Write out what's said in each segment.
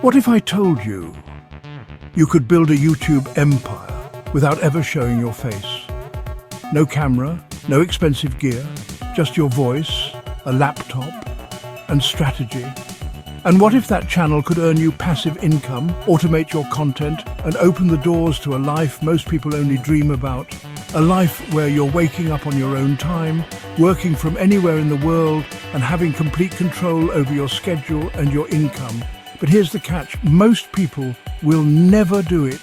What if I told you you could build a YouTube empire without ever showing your face? No camera, no expensive gear, just your voice, a laptop, and strategy. And what if that channel could earn you passive income, automate your content, and open the doors to a life most people only dream about? A life where you're waking up on your own time, working from anywhere in the world, and having complete control over your schedule and your income. But here's the catch, most people will never do it.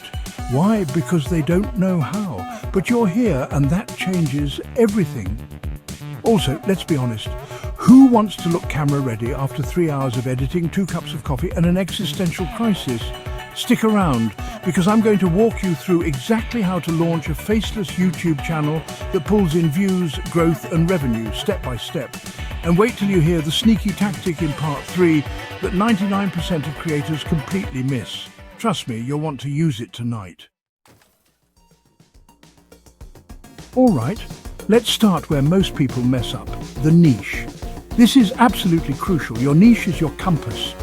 Why? Because they don't know how. But you're here, and that changes everything. Also, let's be honest, who wants to look camera ready after 3 hours of editing, 2 cups of coffee, and an existential crisis? Stick around, because I'm going to walk you through exactly how to launch a faceless YouTube channel that pulls in views, growth, and revenue step by step. And wait till you hear the sneaky tactic in part 3 that 99% of creators completely miss. Trust me, you'll want to use it tonight. All right, let's start where most people mess up, the niche. This is absolutely crucial. Your niche is your compass.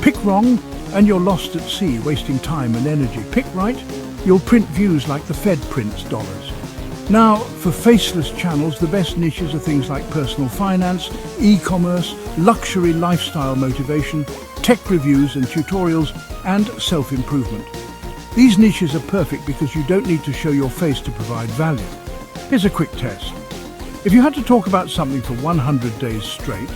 Pick wrong, and you're lost at sea, wasting time and energy. Pick right, you'll print views like the Fed prints dollars. Now, for faceless channels, the best niches are things like personal finance, e-commerce, luxury lifestyle motivation, tech reviews and tutorials, and self-improvement. These niches are perfect because you don't need to show your face to provide value. Here's a quick test. If you had to talk about something for 100 days straight,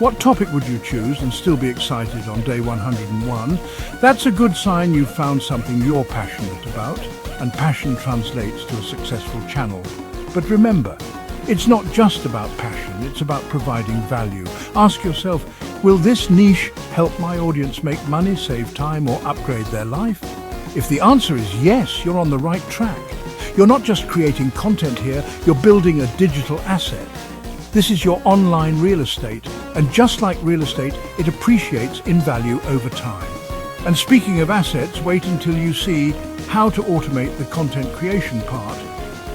what topic would you choose and still be excited on day 101? That's a good sign you've found something you're passionate about, and passion translates to a successful channel. But remember, it's not just about passion, it's about providing value. Ask yourself, will this niche help my audience make money, save time, or upgrade their life? If the answer is yes, you're on the right track. You're not just creating content here, you're building a digital asset. This is your online real estate, and just like real estate, it appreciates in value over time. And speaking of assets, wait until you see how to automate the content creation part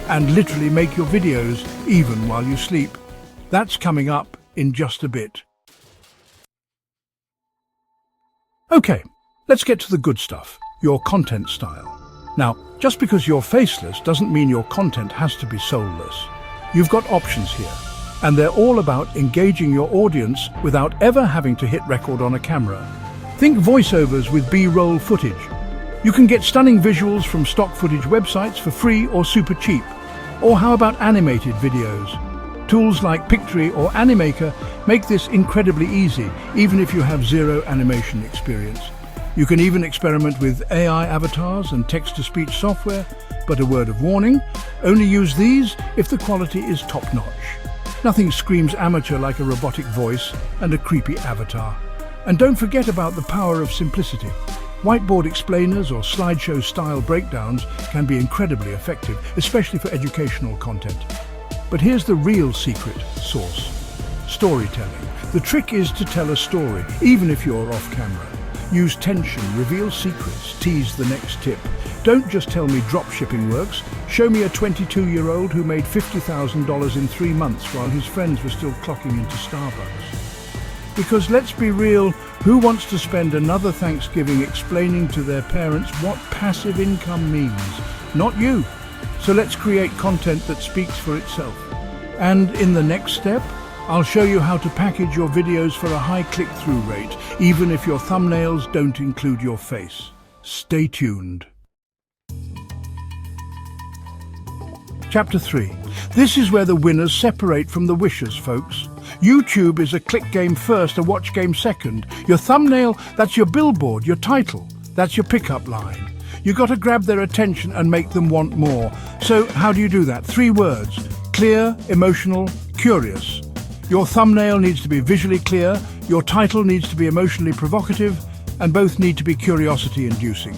and literally make your videos even while you sleep. That's coming up in just a bit. Okay, let's get to the good stuff, your content style. Now, just because you're faceless doesn't mean your content has to be soulless. You've got options here, and they're all about engaging your audience without ever having to hit record on a camera. Think voiceovers with B-roll footage. You can get stunning visuals from stock footage websites for free or super cheap. Or how about animated videos? Tools like Pictory or Animaker make this incredibly easy, even if you have zero animation experience. You can even experiment with AI avatars and text-to-speech software, but a word of warning, only use these if the quality is top-notch. Nothing screams amateur like a robotic voice and a creepy avatar. And don't forget about the power of simplicity. Whiteboard explainers or slideshow-style breakdowns can be incredibly effective, especially for educational content. But here's the real secret sauce: storytelling. The trick is to tell a story, even if you're off camera. Use tension, reveal secrets, tease the next tip. Don't just tell me dropshipping works. Show me a 22-year-old who made $50,000 in 3 months while his friends were still clocking into Starbucks. Because let's be real, who wants to spend another Thanksgiving explaining to their parents what passive income means? Not you. So let's create content that speaks for itself. And in the next step, I'll show you how to package your videos for a high click-through rate, even if your thumbnails don't include your face. Stay tuned. Chapter 3. This is where the winners separate from the wishers, folks. YouTube is a click game first, a watch game second. Your thumbnail, that's your billboard, your title, that's your pickup line. You got to grab their attention and make them want more. So how do you do that? 3 words: clear, emotional, curious. Your thumbnail needs to be visually clear, your title needs to be emotionally provocative, and both need to be curiosity-inducing.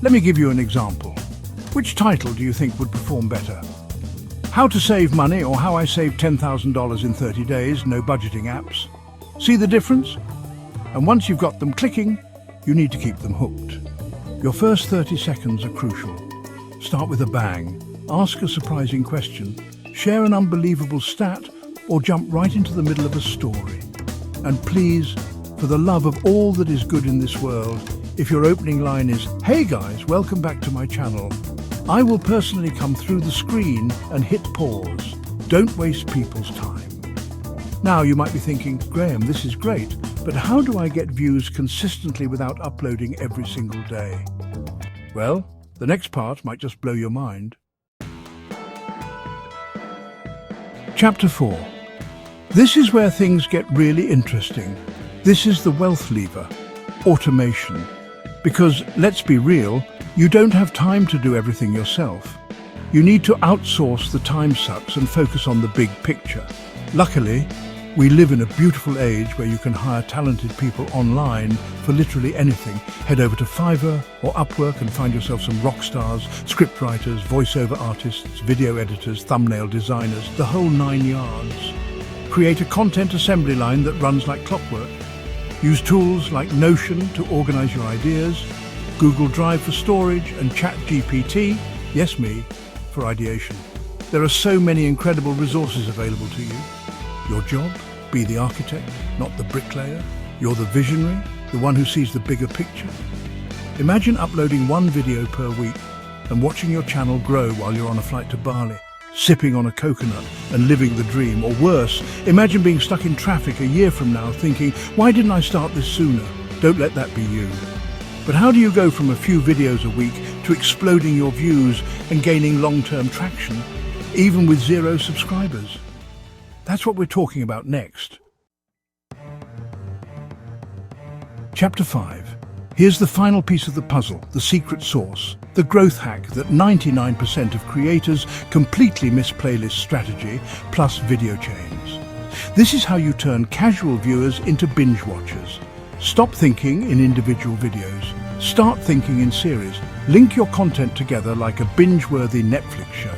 Let me give you an example. Which title do you think would perform better? How to save money, or how I saved $10,000 in 30 days, no budgeting apps. See the difference? And once you've got them clicking, you need to keep them hooked. Your first 30 seconds are crucial. Start with a bang. Ask a surprising question. Share an unbelievable stat, or jump right into the middle of a story. And please, for the love of all that is good in this world, If your opening line is, "Hey guys, welcome back to my channel," I will personally come through the screen and hit pause. Don't waste people's time. Now you might be thinking, "Graham, this is great, but how do I get views consistently without uploading every single day?" Well, the next part might just blow your mind. Chapter 4. This is where things get really interesting. This is the wealth lever, automation. Because, let's be real, you don't have time to do everything yourself. You need to outsource the time sucks and focus on the big picture. Luckily, we live in a beautiful age where you can hire talented people online for literally anything. Head over to Fiverr or Upwork and find yourself some rock stars, scriptwriters, voiceover artists, video editors, thumbnail designers, the whole 9 yards. Create a content assembly line that runs like clockwork. Use tools like Notion to organize your ideas, Google Drive for storage, and ChatGPT, yes me, for ideation. There are so many incredible resources available to you. Your job? Be the architect, not the bricklayer. You're the visionary, the one who sees the bigger picture. Imagine uploading one video per week and watching your channel grow while you're on a flight to Bali, sipping on a coconut and living the dream. Or worse, imagine being stuck in traffic a year from now thinking, "Why didn't I start this sooner?" Don't let that be you. But how do you go from a few videos a week to exploding your views and gaining long-term traction, even with 0 subscribers? That's what we're talking about next. Chapter 5. Here's the final piece of the puzzle, the secret sauce, the growth hack that 99% of creators completely miss: playlist strategy plus video chains. This is how you turn casual viewers into binge watchers. Stop thinking in individual videos. Start thinking in series. Link your content together like a binge-worthy Netflix show.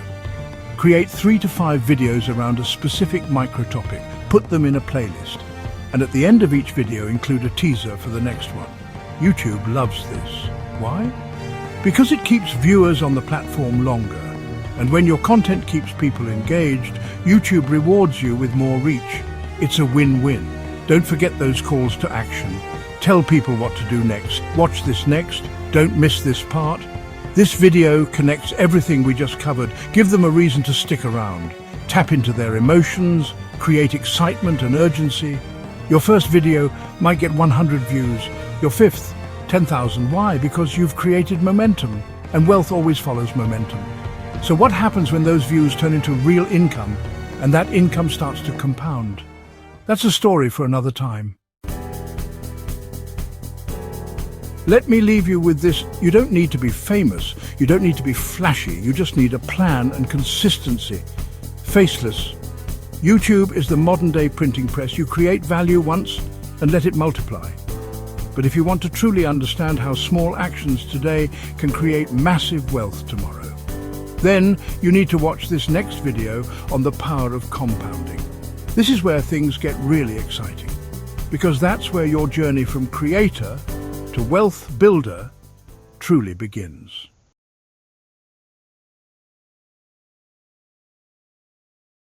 Create 3 to 5 videos around a specific micro-topic. Put them in a playlist. And at the end of each video, include a teaser for the next one. YouTube loves this. Why? Because it keeps viewers on the platform longer. And when your content keeps people engaged, YouTube rewards you with more reach. It's a win-win. Don't forget those calls to action. Tell people what to do next. Watch this next. Don't miss this part. This video connects everything we just covered. Give them a reason to stick around. Tap into their emotions, create excitement and urgency. Your first video might get 100 views. Your fifth, 10,000. Why? Because you've created momentum, and wealth always follows momentum. So what happens when those views turn into real income, and that income starts to compound? That's a story for another time. Let me leave you with this. You don't need to be famous. You don't need to be flashy. You just need a plan and consistency. Faceless. YouTube is the modern-day printing press. You create value once and let it multiply. But if you want to truly understand how small actions today can create massive wealth tomorrow, then you need to watch this next video on the power of compounding. This is where things get really exciting, because that's where your journey from creator to wealth builder truly begins.